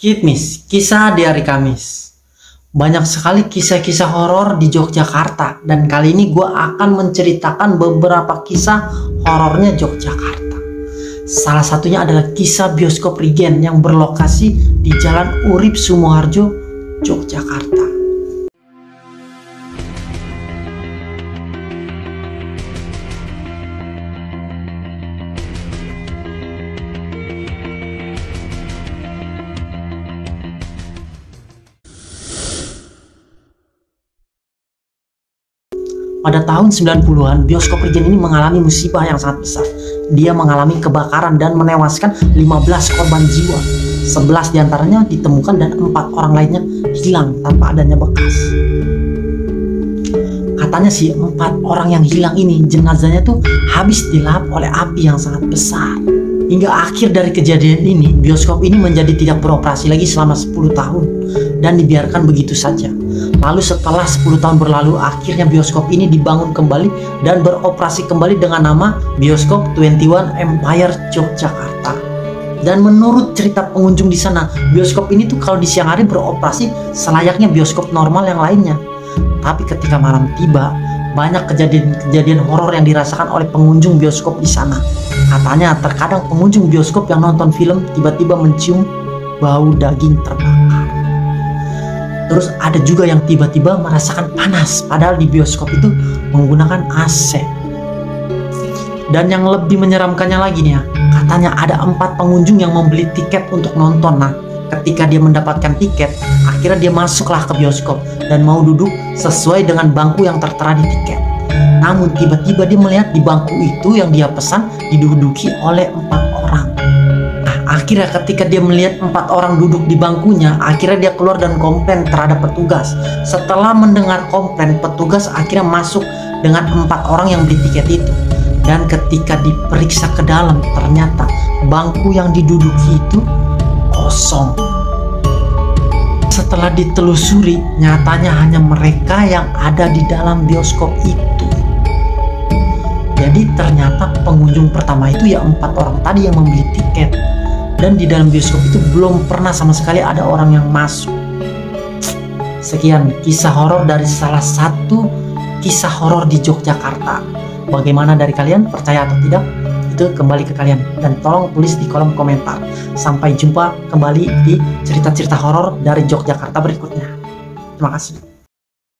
Kitmis, kisah di hari Kamis. Banyak sekali kisah-kisah horor di Yogyakarta, dan kali ini gue akan menceritakan beberapa kisah horornya Yogyakarta. Salah satunya adalah kisah bioskop Regen yang berlokasi di Jalan Urip Sumoharjo, Yogyakarta. Pada tahun 90-an, bioskop Regen ini mengalami musibah yang sangat besar. Dia mengalami kebakaran dan menewaskan 15 korban jiwa. 11 diantaranya ditemukan dan 4 orang lainnya hilang tanpa adanya bekas. Katanya sih 4 orang yang hilang ini jenazahnya tuh habis dilahap oleh api yang sangat besar. Hingga akhir dari kejadian ini, bioskop ini menjadi tidak beroperasi lagi selama 10 tahun dan dibiarkan begitu saja. Lalu setelah 10 tahun berlalu, akhirnya bioskop ini dibangun kembali dan beroperasi kembali dengan nama Bioskop 21 Empire Yogyakarta. Dan menurut cerita pengunjung di sana, bioskop ini tuh kalau di siang hari beroperasi selayaknya bioskop normal yang lainnya. Tapi ketika malam tiba, banyak kejadian-kejadian horor yang dirasakan oleh pengunjung bioskop di sana. Katanya terkadang pengunjung bioskop yang nonton film tiba-tiba mencium bau daging terbakar. Terus ada juga yang tiba-tiba merasakan panas, padahal di bioskop itu menggunakan AC. Dan yang lebih menyeramkannya lagi nih ya, katanya ada 4 pengunjung yang membeli tiket untuk nonton. Nah, ketika dia mendapatkan tiket, akhirnya dia masuklah ke bioskop dan mau duduk sesuai dengan bangku yang tertera di tiket. Namun tiba-tiba dia melihat di bangku itu yang dia pesan diduduki oleh 4 orang. Akhirnya ketika dia melihat 4 orang duduk di bangkunya, akhirnya dia keluar dan komplain terhadap petugas. Setelah mendengar komplain, petugas akhirnya masuk dengan 4 orang yang beli tiket itu. Dan ketika diperiksa ke dalam, ternyata bangku yang diduduki itu kosong. Setelah ditelusuri, nyatanya hanya mereka yang ada di dalam bioskop itu. Jadi ternyata pengunjung pertama itu ya 4 orang tadi yang membeli tiket. Dan di dalam bioskop itu belum pernah sama sekali ada orang yang masuk. Sekian kisah horor dari salah satu kisah horor di Yogyakarta. Bagaimana dari kalian? Percaya atau tidak? Itu kembali ke kalian. Dan tolong tulis di kolom komentar. Sampai jumpa kembali di cerita-cerita horor dari Yogyakarta berikutnya. Terima kasih.